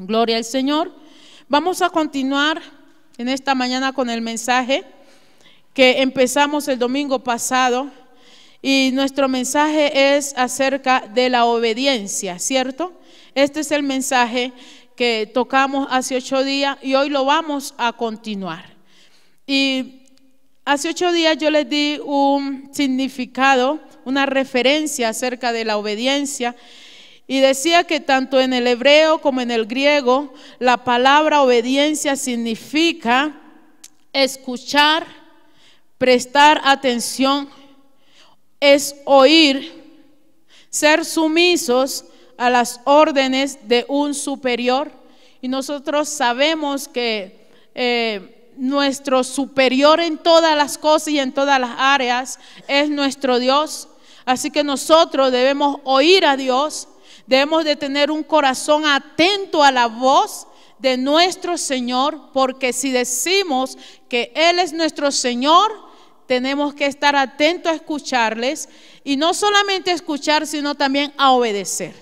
Gloria al Señor. Vamos a continuar en esta mañana con el mensaje que empezamos el domingo pasado, y nuestro mensaje es acerca de la obediencia, ¿cierto? Este es el mensaje que tocamos hace 8 días y hoy lo vamos a continuar. Y hace 8 días yo les di un significado, una referencia acerca de la obediencia, y decía que tanto en el hebreo como en el griego la palabra obediencia significa escuchar, prestar atención, es oír, ser sumisos a las órdenes de un superior. Y nosotros sabemos que nuestro superior en todas las cosas y en todas las áreas es nuestro Dios. Así que nosotros debemos oír a Dios, debemos de tener un corazón atento a la voz de nuestro Señor, porque si decimos que Él es nuestro Señor, tenemos que estar atentos a escucharles, y no solamente a escuchar, sino también a obedecer.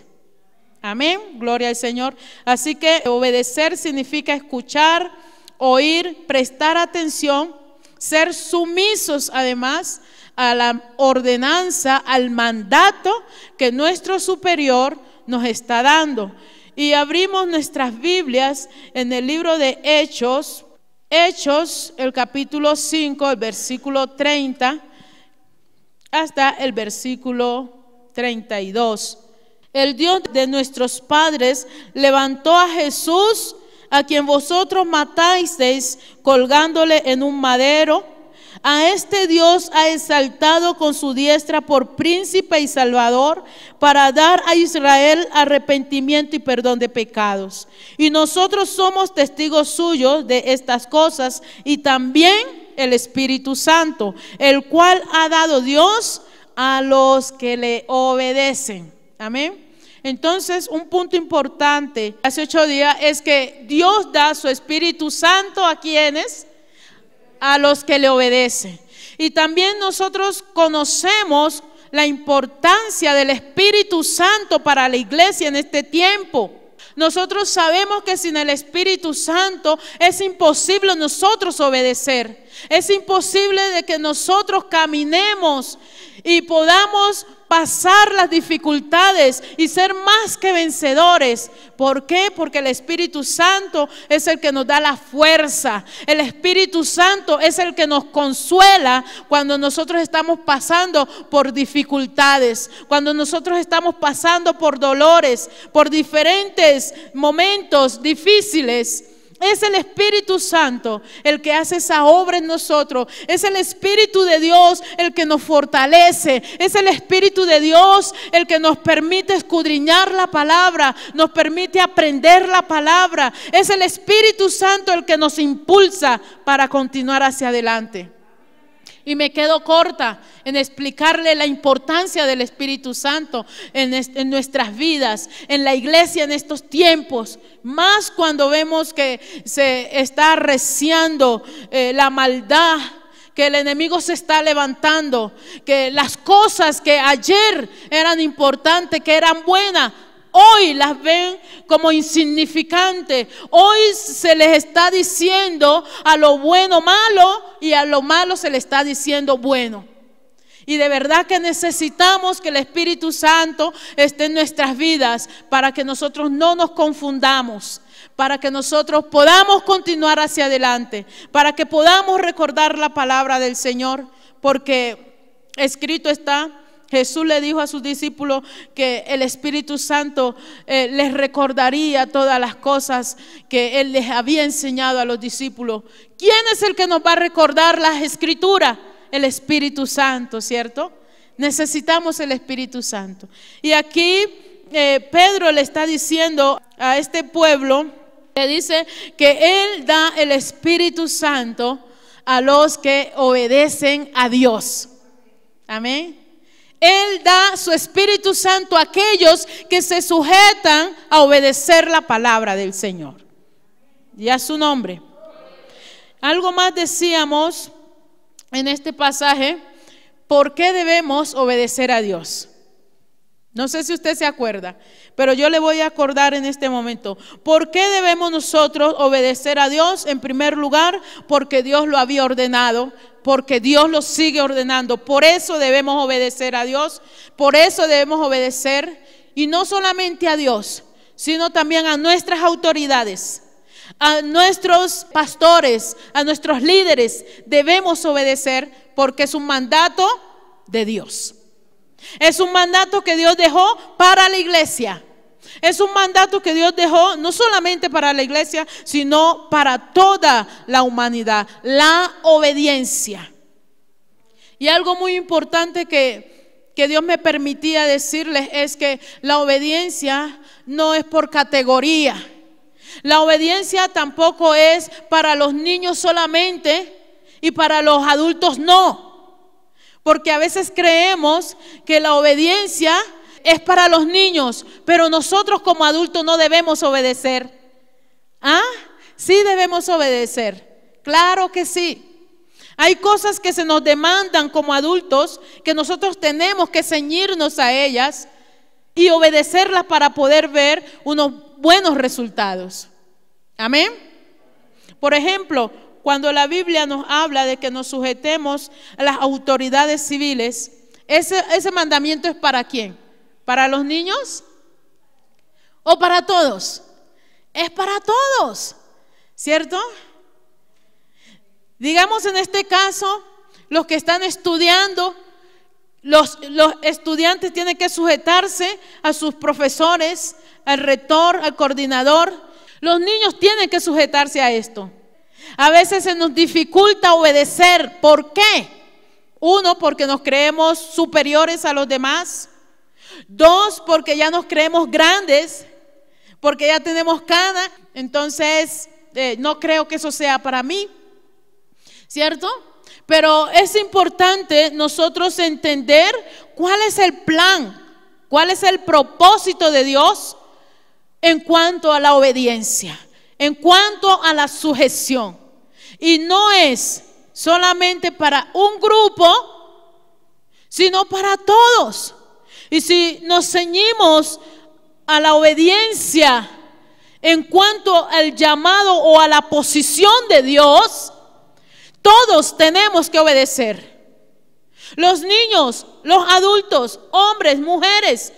Amén, gloria al Señor. Así que obedecer significa escuchar, oír, prestar atención, ser sumisos además a la ordenanza, al mandato que nuestro superior nos está dando. Y abrimos nuestras Biblias en el libro de Hechos, el capítulo 5, el versículo 30 hasta el versículo 32. El Dios de nuestros padres levantó a Jesús, a quien vosotros matasteis colgándole en un madero. A este Dios ha exaltado con su diestra por príncipe y salvador, para dar a Israel arrepentimiento y perdón de pecados. Y nosotros somos testigos suyos de estas cosas, y también el Espíritu Santo, el cual ha dado Dios a los que le obedecen. Amén. Entonces, un punto importante hace 8 días es que Dios da su Espíritu Santo ¿a quiénes? A los que le obedecen. Y también nosotros conocemos la importancia del Espíritu Santo para la iglesia en este tiempo. Nosotros sabemos que sin el Espíritu Santo es imposible nosotros obedecer. Es imposible de que nosotros caminemos y podamos pasar las dificultades y ser más que vencedores. ¿Por qué? Porque el Espíritu Santo es el que nos da la fuerza. El Espíritu Santo es el que nos consuela cuando nosotros estamos pasando por dificultades, cuando nosotros estamos pasando por dolores, por diferentes momentos difíciles. Es el Espíritu Santo el que hace esa obra en nosotros. Es el Espíritu de Dios el que nos fortalece. Es el Espíritu de Dios el que nos permite escudriñar la palabra, nos permite aprender la palabra. Es el Espíritu Santo el que nos impulsa para continuar hacia adelante. Y me quedo corta en explicarle la importancia del Espíritu Santo en nuestras vidas, en la iglesia en estos tiempos. Más cuando vemos que se está arreciando la maldad, que el enemigo se está levantando, que las cosas que ayer eran importantes, que eran buenas, hoy las ven como insignificantes. Hoy se les está diciendo a lo bueno malo, y a lo malo se le está diciendo bueno. Y de verdad que necesitamos que el Espíritu Santo esté en nuestras vidas para que nosotros no nos confundamos, para que nosotros podamos continuar hacia adelante, para que podamos recordar la palabra del Señor, porque escrito está. Jesús le dijo a sus discípulos que el Espíritu Santo les recordaría todas las cosas que Él les había enseñado a los discípulos. ¿Quién es el que nos va a recordar las Escrituras? El Espíritu Santo, ¿cierto? Necesitamos el Espíritu Santo. Y aquí Pedro le está diciendo a este pueblo, le dice que Él da el Espíritu Santo a los que obedecen a Dios. Amén. Él da su Espíritu Santo a aquellos que se sujetan a obedecer la palabra del Señor. Y a su nombre. Algo más decíamos en este pasaje. ¿Por qué debemos obedecer a Dios? No sé si usted se acuerda, pero yo le voy a acordar en este momento. ¿Por qué debemos nosotros obedecer a Dios? En primer lugar, porque Dios lo había ordenado, porque Dios lo sigue ordenando. Por eso debemos obedecer a Dios, por eso debemos obedecer, y no solamente a Dios, sino también a nuestras autoridades, a nuestros pastores, a nuestros líderes. Debemos obedecer porque es un mandato de Dios. Es un mandato que Dios dejó para la iglesia. Es un mandato que Dios dejó no solamente para la iglesia, sino para toda la humanidad. La obediencia. Y algo muy importante que Dios me permitía decirles es que la obediencia no es por categoría. La obediencia tampoco es para los niños solamente y para los adultos no. Porque a veces creemos que la obediencia es para los niños, pero nosotros como adultos no debemos obedecer. ¿Ah? Sí debemos obedecer. Claro que sí. Hay cosas que se nos demandan como adultos que nosotros tenemos que ceñirnos a ellas y obedecerlas para poder ver unos buenos resultados. Amén. Por ejemplo, cuando la Biblia nos habla de que nos sujetemos a las autoridades civiles, ese mandamiento es ¿para quién? ¿Para los niños? ¿O para todos? Es para todos, ¿cierto? Digamos en este caso, los que están estudiando, los estudiantes tienen que sujetarse a sus profesores, al rector, al coordinador. Los niños tienen que sujetarse a esto. A veces se nos dificulta obedecer. ¿Por qué? Uno, porque nos creemos superiores a los demás. Dos, porque ya nos creemos grandes, porque ya tenemos canas. Entonces, no creo que eso sea para mí, ¿cierto? Pero es importante nosotros entender cuál es el plan, cuál es el propósito de Dios en cuanto a la obediencia, en cuanto a la sujeción. Y no es solamente para un grupo, sino para todos. Y si nos ceñimos a la obediencia en cuanto al llamado o a la posición de Dios, todos tenemos que obedecer. Los niños, los adultos, hombres, mujeres,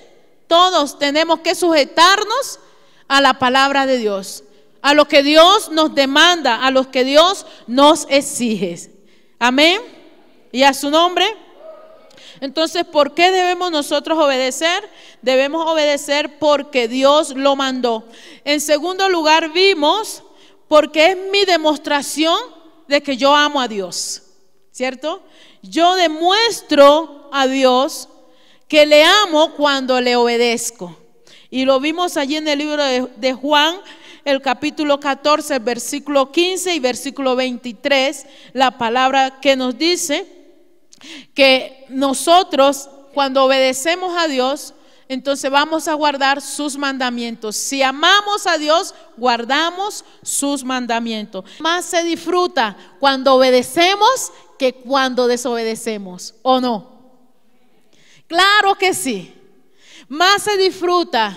todos tenemos que sujetarnos a la palabra de Dios, a lo que Dios nos demanda, a lo que Dios nos exige. Amén. Y a su nombre. Entonces, ¿por qué debemos nosotros obedecer? Debemos obedecer porque Dios lo mandó. En segundo lugar, vimos porque es mi demostración de que yo amo a Dios, ¿cierto? Yo demuestro a Dios que le amo cuando le obedezco. Y lo vimos allí en el libro de Juan, el capítulo 14, versículo 15 y versículo 23, la palabra que nos dice que nosotros cuando obedecemos a Dios, entonces vamos a guardar sus mandamientos. Si amamos a Dios, guardamos sus mandamientos. Más se disfruta cuando obedecemos que cuando desobedecemos, ¿o no? Claro que sí. Más se disfruta,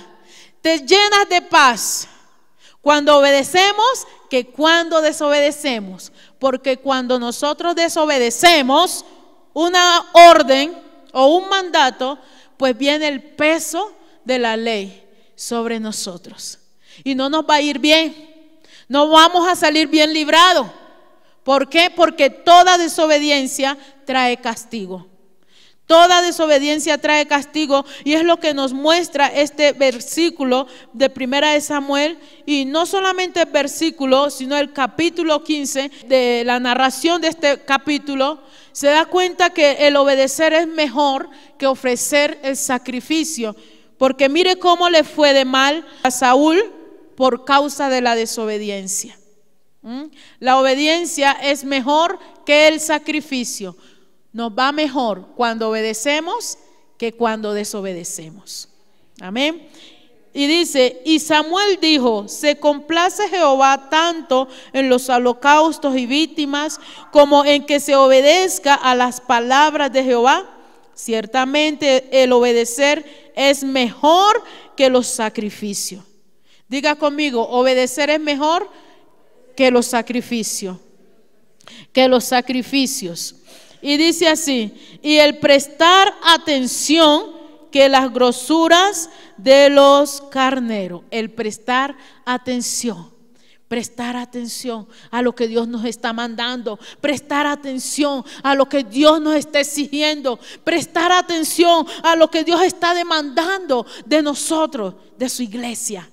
te llenas de paz cuando obedecemos que cuando desobedecemos. Porque cuando nosotros desobedecemos una orden o un mandato, pues viene el peso de la ley sobre nosotros. Y no nos va a ir bien. No vamos a salir bien librados. ¿Por qué? Porque toda desobediencia trae castigo. Toda desobediencia trae castigo, y es lo que nos muestra este versículo de 1 de Samuel, y no solamente el versículo, sino el capítulo 15 de la narración de este capítulo. Se da cuenta que el obedecer es mejor que ofrecer el sacrificio, porque mire cómo le fue de mal a Saúl por causa de la desobediencia. La obediencia es mejor que el sacrificio. Nos va mejor cuando obedecemos que cuando desobedecemos. Amén. Y dice, y Samuel dijo, se complace Jehová tanto en los holocaustos y víctimas como en que se obedezca a las palabras de Jehová. Ciertamente el obedecer es mejor que los sacrificios. Diga conmigo, obedecer es mejor que los sacrificios. Que los sacrificios. Y dice así, y el prestar atención que las grosuras de los carneros. El prestar atención. Prestar atención a lo que Dios nos está mandando. Prestar atención a lo que Dios nos está exigiendo. Prestar atención a lo que Dios está demandando de nosotros, de su iglesia.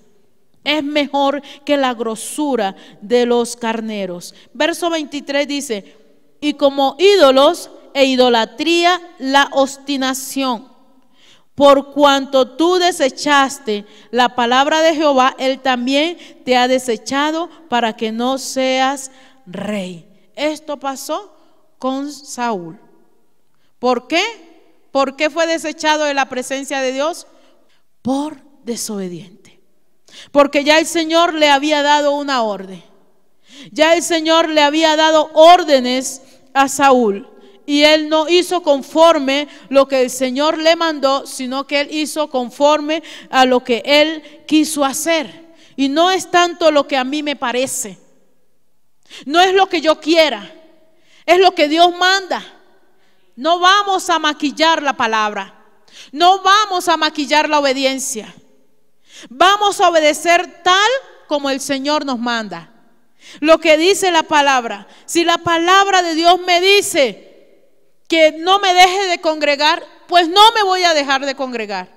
Es mejor que la grosura de los carneros. Verso 23 dice, y como ídolos e idolatría la obstinación. Por cuanto tú desechaste la palabra de Jehová, Él también te ha desechado para que no seas rey. Esto pasó con Saúl. ¿Por qué? ¿Por qué fue desechado de la presencia de Dios? Por desobediente. Porque ya el Señor le había dado una orden. Ya el Señor le había dado órdenes a Saúl. Y él no hizo conforme lo que el Señor le mandó, sino que él hizo conforme a lo que él quiso hacer. Y no es tanto lo que a mí me parece, no es lo que yo quiera, es lo que Dios manda. No vamos a maquillar la palabra, no vamos a maquillar la obediencia. Vamos a obedecer tal como el Señor nos manda. Lo que dice la palabra. Si la palabra de Dios me dice que no me deje de congregar, pues no me voy a dejar de congregar.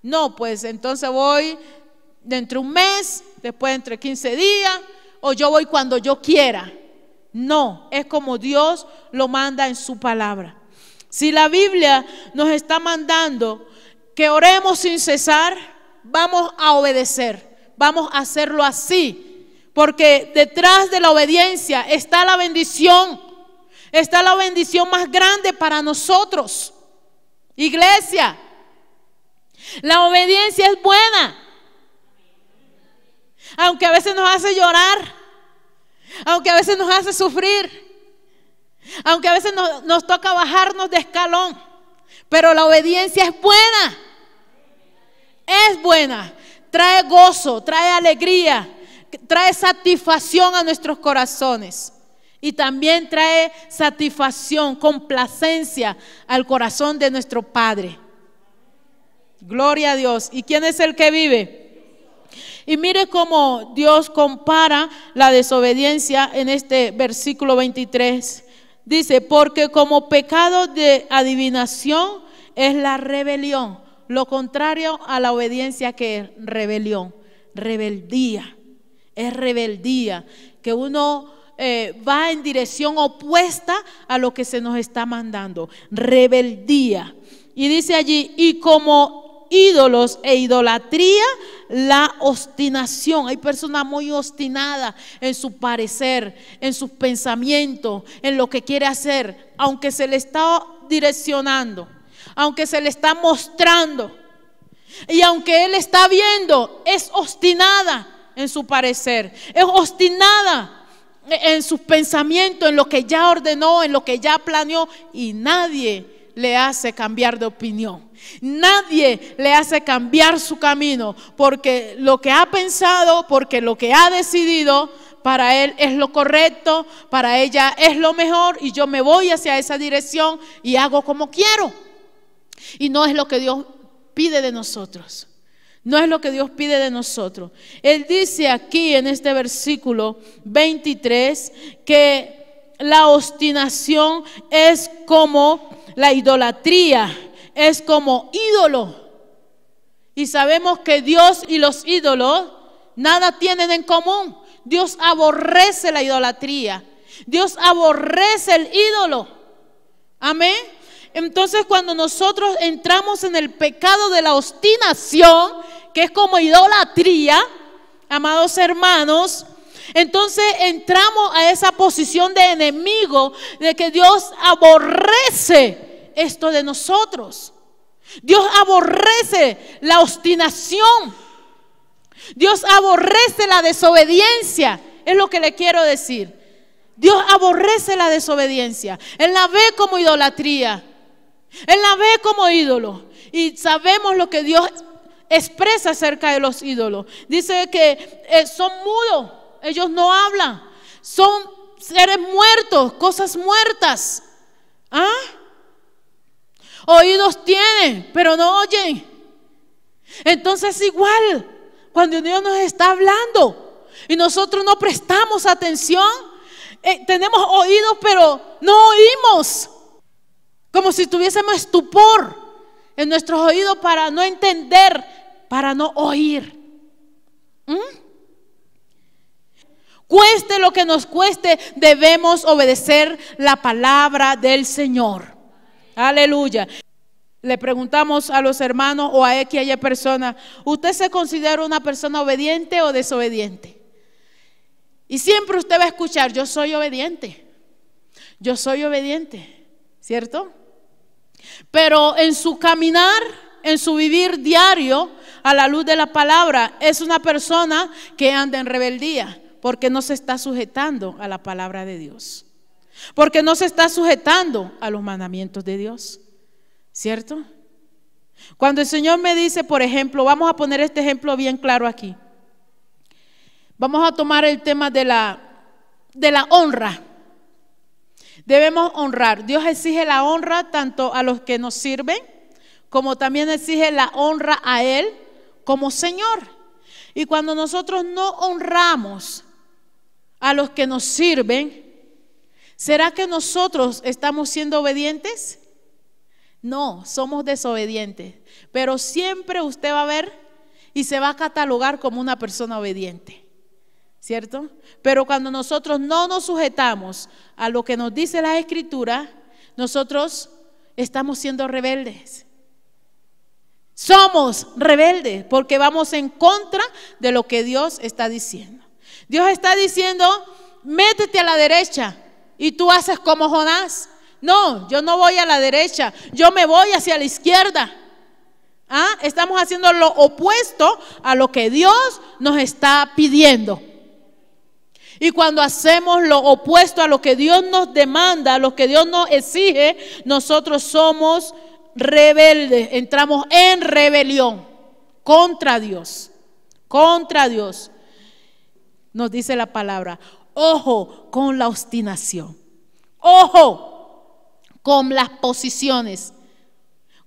No, pues entonces voy dentro de un mes, después entre 15 días, o yo voy cuando yo quiera. No, es como Dios lo manda en su palabra. Si la Biblia nos está mandando que oremos sin cesar, vamos a obedecer, vamos a hacerlo así, porque detrás de la obediencia está la bendición. Está la bendición más grande para nosotros. Iglesia, la obediencia es buena. Aunque a veces nos hace llorar, aunque a veces nos hace sufrir, aunque a veces nos toca bajarnos de escalón, pero la obediencia es buena. Es buena. Trae gozo, trae alegría, trae satisfacción a nuestros corazones. Y también trae satisfacción, complacencia al corazón de nuestro Padre. Gloria a Dios. ¿Y quién es el que vive? Y mire cómo Dios compara la desobediencia en este versículo 23. Dice, porque como pecado de adivinación es la rebelión. Lo contrario a la obediencia, que es rebelión, rebeldía. Es rebeldía, que uno va en dirección opuesta a lo que se nos está mandando. Rebeldía. Y dice allí, y como ídolos e idolatría, la obstinación. Hay personas muy obstinadas en su parecer, en sus pensamientos, en lo que quiere hacer, aunque se le está direccionando, aunque se le está mostrando, y aunque él está viendo, es obstinada en su parecer, es obstinada en sus pensamientos, en lo que ya ordenó, en lo que ya planeó, y nadie le hace cambiar de opinión. Nadie le hace cambiar su camino, porque lo que ha pensado, porque lo que ha decidido, para él es lo correcto, para ella es lo mejor, y yo me voy hacia esa dirección y hago como quiero. Y no es lo que Dios pide de nosotros. No es lo que Dios pide de nosotros. Él dice aquí en este versículo 23 que la obstinación es como la idolatría, es como ídolo. Y sabemos que Dios y los ídolos nada tienen en común. Dios aborrece la idolatría. Dios aborrece el ídolo. Amén. Entonces, cuando nosotros entramos en el pecado de la obstinación, que es como idolatría, amados hermanos, entonces entramos a esa posición de enemigo, de que Dios aborrece esto de nosotros. Dios aborrece la obstinación. Dios aborrece la desobediencia. Es lo que le quiero decir. Dios aborrece la desobediencia. Él la ve como idolatría. Él la ve como ídolo. Y sabemos lo que Dios expresa acerca de los ídolos. Dice que son mudos, ellos no hablan, son seres muertos, cosas muertas. ¿Ah? Oídos tienen, pero no oyen. Entonces igual, cuando Dios nos está hablando y nosotros no prestamos atención, tenemos oídos pero no oímos, como si tuviésemos estupor en nuestros oídos para no entender, para no oír. Cueste lo que nos cueste, debemos obedecer la palabra del Señor. Aleluya. Le preguntamos a los hermanos o a X y Y personas: ¿usted se considera una persona obediente o desobediente? Y siempre usted va a escuchar: yo soy obediente, yo soy obediente, ¿cierto? Pero en su caminar, en su vivir diario, a la luz de la palabra, es una persona que anda en rebeldía, porque no se está sujetando a la palabra de Dios, porque no se está sujetando a los mandamientos de Dios, ¿cierto? Cuando el Señor me dice, por ejemplo, vamos a poner este ejemplo bien claro aquí. Vamos a tomar el tema de la honra. Debemos honrar. Dios exige la honra tanto a los que nos sirven, como también exige la honra a Él como Señor. Y cuando nosotros no honramos a los que nos sirven, ¿será que nosotros estamos siendo obedientes? No, somos desobedientes. Pero siempre usted va a ver y se va a catalogar como una persona obediente, ¿cierto? Pero cuando nosotros no nos sujetamos a lo que nos dice la Escritura, nosotros estamos siendo rebeldes. Somos rebeldes porque vamos en contra de lo que Dios está diciendo. Dios está diciendo: métete a la derecha, y tú haces como Jonás. No, yo no voy a la derecha, yo me voy hacia la izquierda. Estamos haciendo lo opuesto a lo que Dios nos está pidiendo. Y cuando hacemos lo opuesto a lo que Dios nos demanda, a lo que Dios nos exige, nosotros somos rebeldes, entramos en rebelión contra Dios. Contra Dios. Nos dice la palabra: ojo con la obstinación, ojo con las posiciones,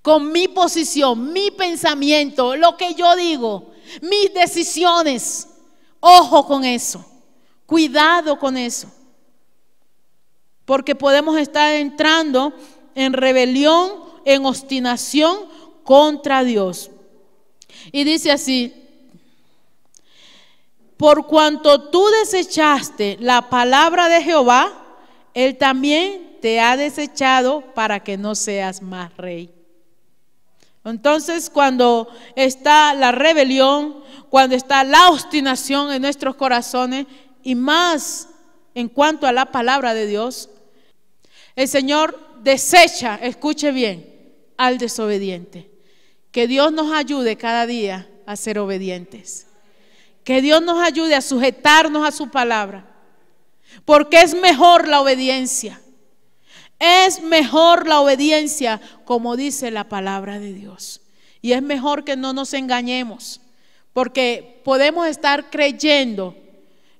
con mi posición, mi pensamiento, lo que yo digo, mis decisiones. Ojo con eso. Cuidado con eso, porque podemos estar entrando en rebelión, en obstinación contra Dios. Y dice así: por cuanto tú desechaste la palabra de Jehová, Él también te ha desechado para que no seas más rey. Entonces, cuando está la rebelión, cuando está la obstinación en nuestros corazones, y más en cuanto a la palabra de Dios, el Señor desecha, escuche bien, al desobediente. Que Dios nos ayude cada día a ser obedientes. Que Dios nos ayude a sujetarnos a su palabra, porque es mejor la obediencia. Es mejor la obediencia, como dice la palabra de Dios. Y es mejor que no nos engañemos, porque podemos estar creyendo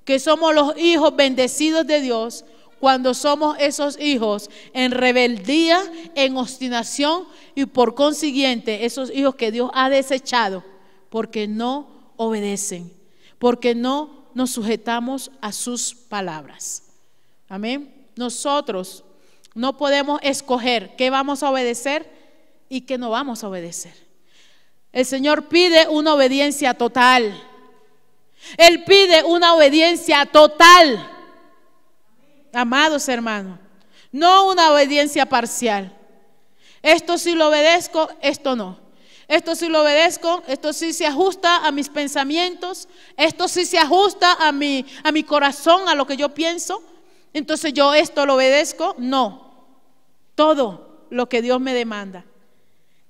que somos los hijos bendecidos de Dios, cuando somos esos hijos en rebeldía, en obstinación, y por consiguiente esos hijos que Dios ha desechado porque no obedecen, porque no nos sujetamos a sus palabras. Amén. Nosotros no podemos escoger qué vamos a obedecer y qué no vamos a obedecer. El Señor pide una obediencia total. Él pide una obediencia total, amados hermanos, no una obediencia parcial. Esto sí lo obedezco, esto no. Esto sí lo obedezco, esto sí se ajusta a mis pensamientos, esto sí se ajusta a mi corazón, a lo que yo pienso, entonces yo esto lo obedezco. No, todo lo que Dios me demanda,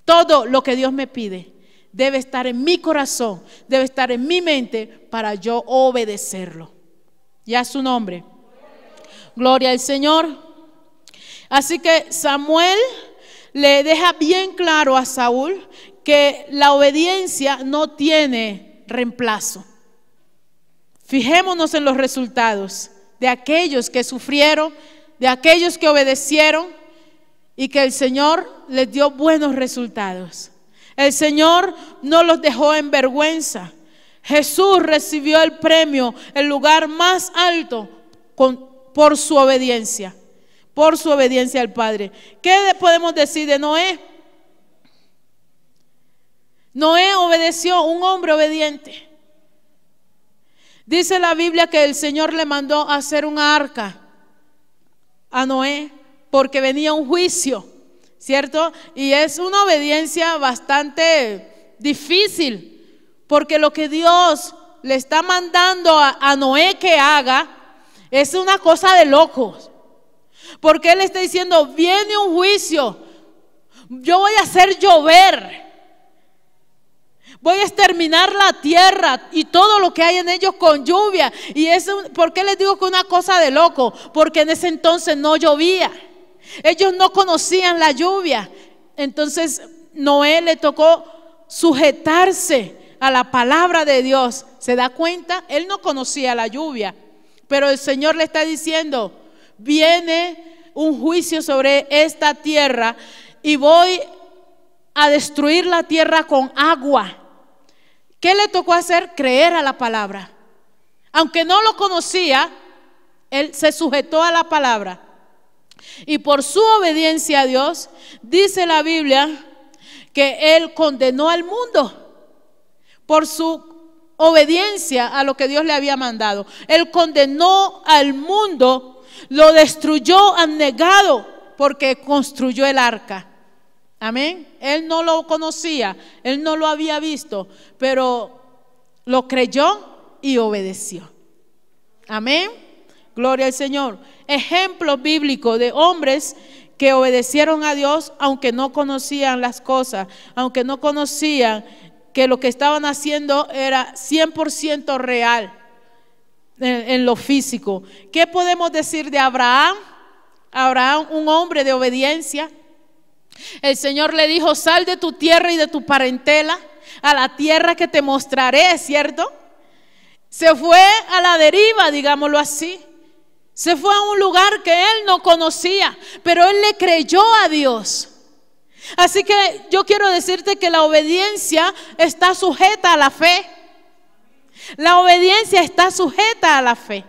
todo lo que Dios me pide, debe estar en mi corazón, debe estar en mi mente para yo obedecerlo. Ya su nombre. Gloria al Señor. Así que Samuel le deja bien claro a Saúl que la obediencia no tiene reemplazo. Fijémonos en los resultados de aquellos que sufrieron, de aquellos que obedecieron y que el Señor les dio buenos resultados. El Señor no los dejó en vergüenza. Jesús recibió el premio, el lugar más alto por su obediencia al Padre. ¿Qué podemos decir de Noé? Noé obedeció, un hombre obediente. Dice la Biblia que el Señor le mandó a hacer una arca a Noé porque venía un juicio, ¿cierto? Y es una obediencia bastante difícil, porque lo que Dios le está mandando a Noé que haga es una cosa de locos. Porque Él está diciendo, viene un juicio, yo voy a hacer llover, voy a exterminar la tierra y todo lo que hay en ellos con lluvia. Y eso, ¿por qué les digo que es una cosa de loco? Porque en ese entonces no llovía. Ellos no conocían la lluvia. Entonces Noé le tocó sujetarse a la palabra de Dios. ¿Se da cuenta? Él no conocía la lluvia, pero el Señor le está diciendo, viene un juicio sobre esta tierra y voy a destruir la tierra con agua. ¿Qué le tocó hacer? Creer a la palabra. Aunque no lo conocía, él se sujetó a la palabra. Y por su obediencia a Dios, dice la Biblia que él condenó al mundo por su obediencia a lo que Dios le había mandado. Él condenó al mundo, lo destruyó anegado porque construyó el arca. Amén. Él no lo conocía, él no lo había visto, pero lo creyó y obedeció. Amén. Gloria al Señor. Ejemplo bíblico de hombres que obedecieron a Dios aunque no conocían las cosas, aunque no conocían que lo que estaban haciendo era 100% real en lo físico. ¿Qué podemos decir de Abraham? Abraham, un hombre de obediencia. El Señor le dijo, sal de tu tierra y de tu parentela a la tierra que te mostraré, ¿cierto? Se fue a la deriva, digámoslo así. Se fue a un lugar que él no conocía, pero él le creyó a Dios. Así que yo quiero decirte que la obediencia está sujeta a la fe. La obediencia está sujeta a la fe,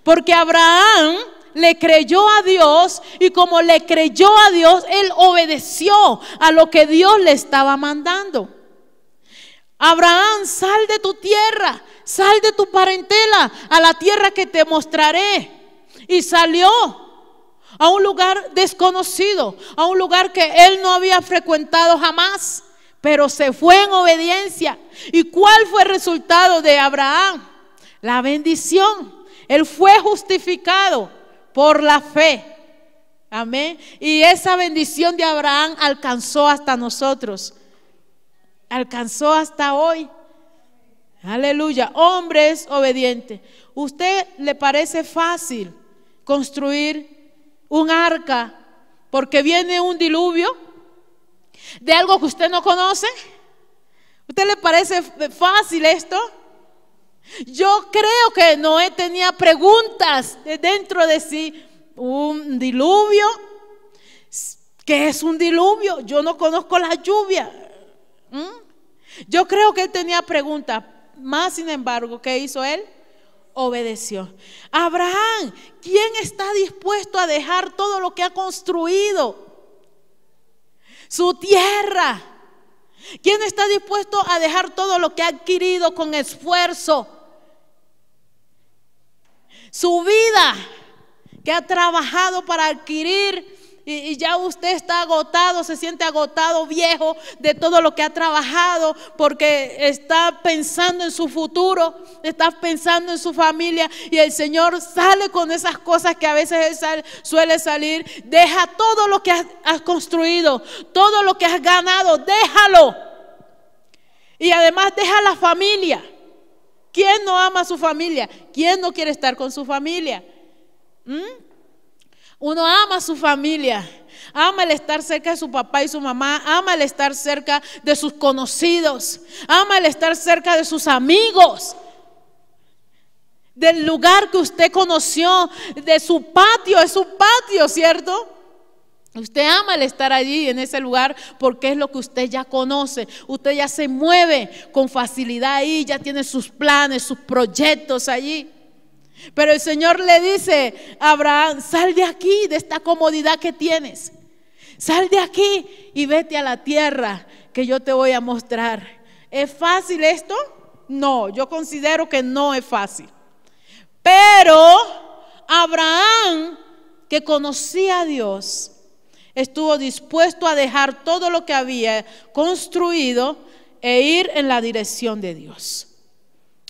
porque Abraham le creyó a Dios y como le creyó a Dios, él obedeció a lo que Dios le estaba mandando. Abraham, sal de tu tierra, sal de tu parentela a la tierra que te mostraré. Y salió a un lugar desconocido, a un lugar que él no había frecuentado jamás, pero se fue en obediencia. ¿Y cuál fue el resultado de Abraham? La bendición. Él fue justificado por la fe. Amén. Y esa bendición de Abraham alcanzó hasta nosotros. Alcanzó hasta hoy. Aleluya. Hombres obedientes. ¿Usted le parece fácil construir un arca porque viene un diluvio de algo que usted no conoce? ¿Usted le parece fácil esto? Yo creo que Noé tenía preguntas dentro de sí. Un diluvio, ¿qué es un diluvio? Yo no conozco la lluvia. Yo creo que él tenía preguntas. Más sin embargo, ¿qué hizo él? Obedeció. Abraham, ¿quién está dispuesto a dejar todo lo que ha construido? Su tierra. ¿Quién está dispuesto a dejar todo lo que ha adquirido con esfuerzo? Su vida que ha trabajado para adquirir y ya usted está agotado, se siente agotado, viejo de todo lo que ha trabajado porque está pensando en su futuro, está pensando en su familia y el Señor sale con esas cosas que a veces Él suele salir. Deja todo lo que has construido, todo lo que has ganado, déjalo. Y además deja la familia. ¿Quién no ama a su familia? ¿Quién no quiere estar con su familia? Uno ama a su familia, ama el estar cerca de su papá y su mamá, ama el estar cerca de sus conocidos, ama el estar cerca de sus amigos, del lugar que usted conoció, de su patio, es su patio, ¿cierto? Usted ama el estar allí en ese lugar porque es lo que usted ya conoce. Usted ya se mueve con facilidad ahí, ya tiene sus planes, sus proyectos allí. Pero el Señor le dice a Abraham: sal de aquí, de esta comodidad que tienes. Sal de aquí y vete a la tierra que yo te voy a mostrar. ¿Es fácil esto? No, yo considero que no es fácil. Pero Abraham, que conocía a Dios, estuvo dispuesto a dejar todo lo que había construido e ir en la dirección de Dios.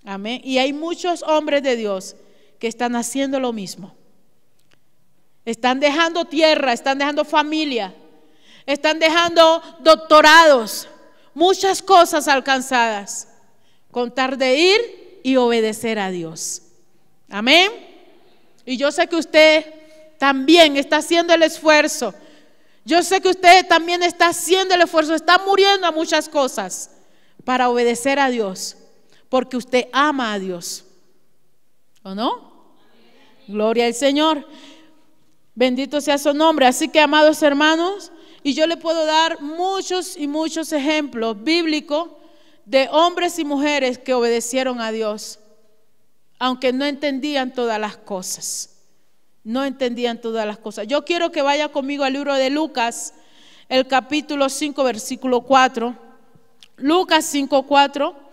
Amén. Y hay muchos hombres de Dios que están haciendo lo mismo. Están dejando tierra, están dejando familia, están dejando doctorados, muchas cosas alcanzadas, con tal de ir y obedecer a Dios. Amén. Y yo sé que usted también está haciendo el esfuerzo. Yo sé que usted también está haciendo el esfuerzo, está muriendo a muchas cosas para obedecer a Dios, porque usted ama a Dios. ¿O no? Gloria al Señor. Bendito sea su nombre. Así que, amados hermanos, y yo le puedo dar muchos y muchos ejemplos bíblicos de hombres y mujeres que obedecieron a Dios, aunque no entendían todas las cosas. No entendían todas las cosas. Yo quiero que vaya conmigo al libro de Lucas, el capítulo 5, versículo 4. Lucas 5, 4.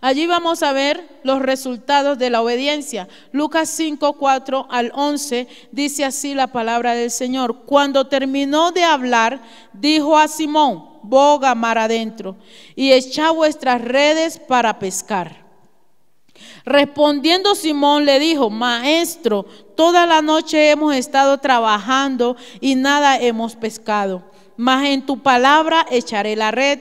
Allí vamos a ver los resultados de la obediencia. Lucas 5, 4 al 11 dice así la palabra del Señor. Cuando terminó de hablar, dijo a Simón: boga mar adentro y echad vuestras redes para pescar. Respondiendo Simón le dijo: Maestro, toda la noche hemos estado trabajando y nada hemos pescado, mas en tu palabra echaré la red.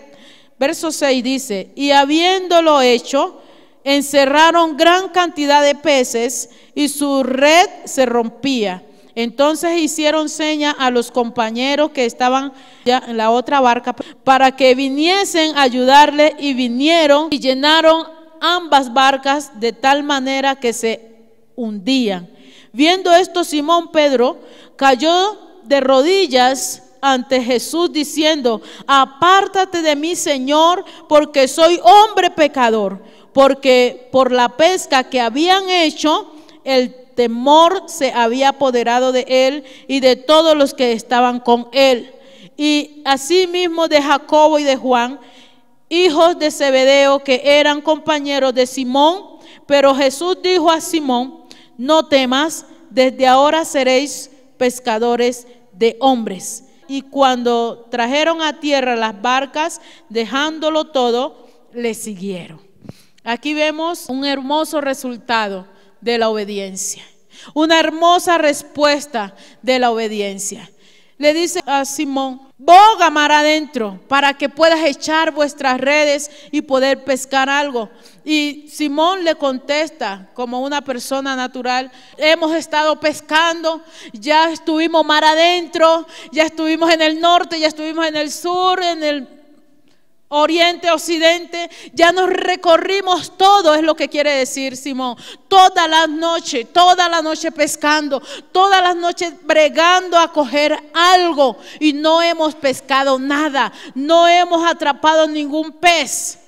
Verso 6 dice: y habiéndolo hecho, encerraron gran cantidad de peces y su red se rompía. Entonces hicieron seña a los compañeros que estaban ya en la otra barca para que viniesen a ayudarle, y vinieron y llenaron ambas barcas de tal manera que se hundían. Viendo esto, Simón Pedro cayó de rodillas ante Jesús diciendo: apártate de mí, Señor, porque soy hombre pecador. Porque por la pesca que habían hecho, el temor se había apoderado de él y de todos los que estaban con él. Y asimismo de Jacobo y de Juan, hijos de Zebedeo, que eran compañeros de Simón. Pero Jesús dijo a Simón: no temas, desde ahora seréis pescadores de hombres. Y cuando trajeron a tierra las barcas, dejándolo todo, le siguieron. Aquí vemos un hermoso resultado de la obediencia, una hermosa respuesta de la obediencia. Le dice a Simón: boga mar adentro para que puedas echar vuestras redes y poder pescar algo. Y Simón le contesta como una persona natural: hemos estado pescando, ya estuvimos mar adentro, ya estuvimos en el norte, ya estuvimos en el sur, en el oriente, occidente, ya nos recorrimos todo, es lo que quiere decir Simón. Toda la noche pescando, todas las noches bregando a coger algo, y no hemos pescado nada, no hemos atrapado ningún pez,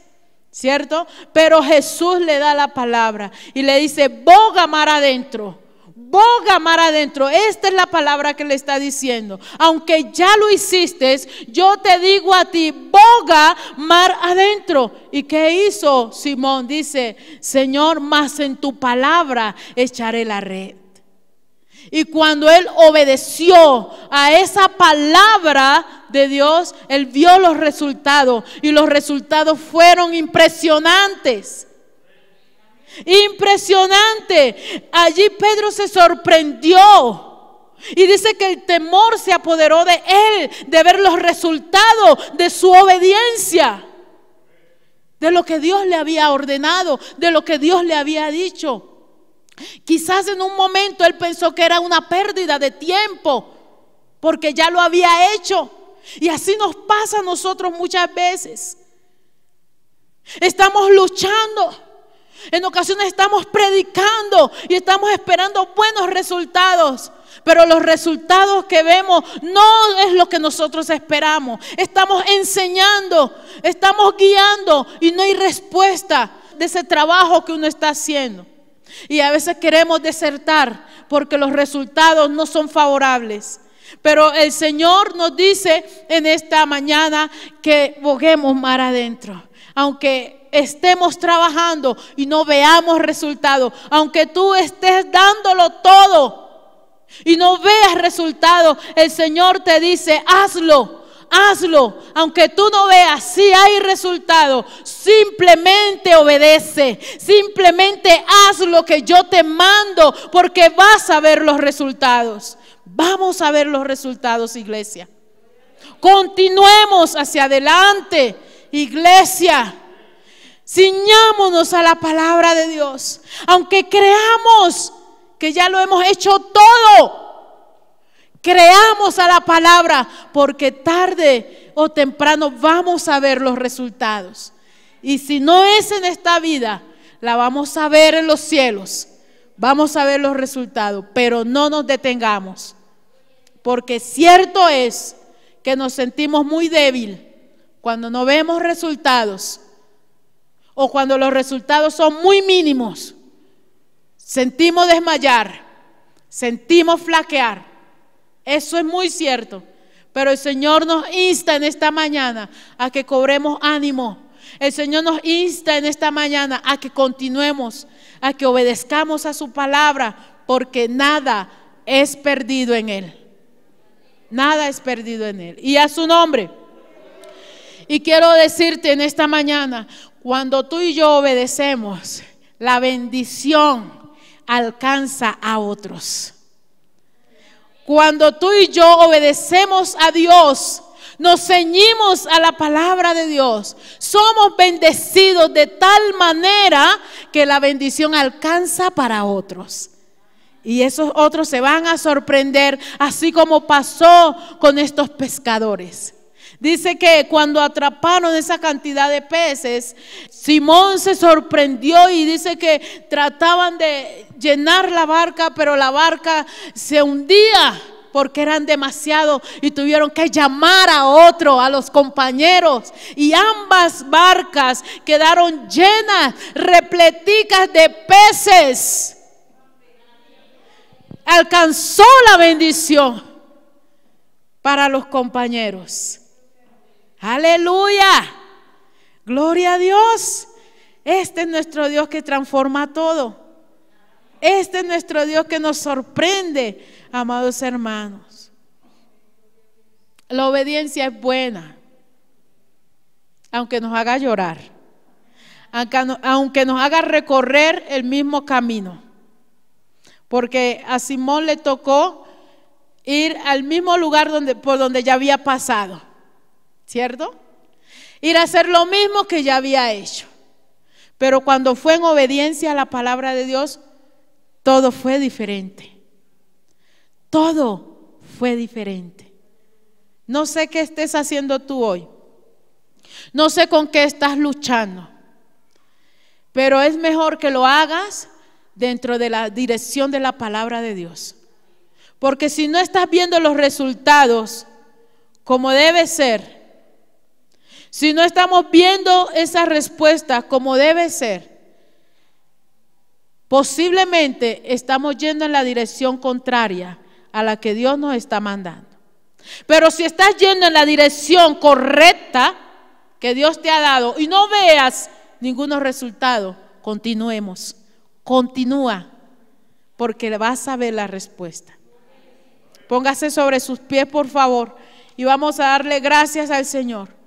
¿cierto? Pero Jesús le da la palabra y le dice: boga mar adentro. Boga mar adentro. Esta es la palabra que le está diciendo. Aunque ya lo hiciste, yo te digo a ti: boga mar adentro. ¿Y qué hizo Simón? Dice: Señor, más en tu palabra echaré la red. Y cuando él obedeció a esa palabra de Dios, él vio los resultados, y los resultados fueron impresionantes. Impresionante. Allí Pedro se sorprendió y dice que el temor se apoderó de él, de ver los resultados de su obediencia, de lo que Dios le había ordenado, de lo que Dios le había dicho. Quizás en un momento él pensó que era una pérdida de tiempo, porque ya lo había hecho. Y así nos pasa a nosotros muchas veces. Estamos luchando. En ocasiones estamos predicando y estamos esperando buenos resultados. Pero los resultados que vemos no es lo que nosotros esperamos. Estamos enseñando, estamos guiando y no hay respuesta de ese trabajo que uno está haciendo. Y a veces queremos desertar porque los resultados no son favorables. Pero el Señor nos dice en esta mañana que boguemos mar adentro. Aunque estemos trabajando y no veamos resultados, aunque tú estés dándolo todo y no veas resultados, el Señor te dice, hazlo, hazlo. Aunque tú no veas si hay resultado, simplemente obedece, simplemente haz lo que yo te mando, porque vas a ver los resultados. Vamos a ver los resultados, iglesia. Continuemos hacia adelante, iglesia. Ciñámonos a la palabra de Dios. Aunque creamos que ya lo hemos hecho todo, creamos a la palabra, porque tarde o temprano vamos a ver los resultados. Y si no es en esta vida, la vamos a ver en los cielos. Vamos a ver los resultados, pero no nos detengamos. Porque cierto es que nos sentimos muy débiles cuando no vemos resultados, o cuando los resultados son muy mínimos. Sentimos desmayar, sentimos flaquear. Eso es muy cierto. Pero el Señor nos insta en esta mañana a que cobremos ánimo. El Señor nos insta en esta mañana a que continuemos, a que obedezcamos a su palabra, porque nada es perdido en Él. Nada es perdido en Él. Y a su nombre. Y quiero decirte en esta mañana, cuando tú y yo obedecemos, la bendición alcanza a otros. Cuando tú y yo obedecemos a Dios, nos ceñimos a la palabra de Dios, somos bendecidos de tal manera que la bendición alcanza para otros. Y esos otros se van a sorprender, así como pasó con estos pescadores. Dice que cuando atraparon esa cantidad de peces, Simón se sorprendió y dice que trataban de llenar la barca, pero la barca se hundía porque eran demasiados y tuvieron que llamar a otro, a los compañeros. Y ambas barcas quedaron llenas, repleticas de peces. Alcanzó la bendición para los compañeros. Aleluya, gloria a Dios. Este es nuestro Dios que transforma todo. Este es nuestro Dios que nos sorprende, amados hermanos. La obediencia es buena, aunque nos haga llorar, aunque nos haga recorrer el mismo camino. Porque a Simón le tocó ir al mismo lugar por donde ya había pasado, ¿cierto? Ir a hacer lo mismo que ya había hecho. Pero cuando fue en obediencia a la palabra de Dios, todo fue diferente. Todo fue diferente. No sé qué estés haciendo tú hoy. No sé con qué estás luchando. Pero es mejor que lo hagas dentro de la dirección de la palabra de Dios. Porque si no estás viendo los resultados como debe ser, si no estamos viendo esa respuesta como debe ser, posiblemente estamos yendo en la dirección contraria a la que Dios nos está mandando. Pero si estás yendo en la dirección correcta que Dios te ha dado y no veas ningún resultado, continuemos. Continúa, porque vas a ver la respuesta. Póngase sobre sus pies, por favor, y vamos a darle gracias al Señor.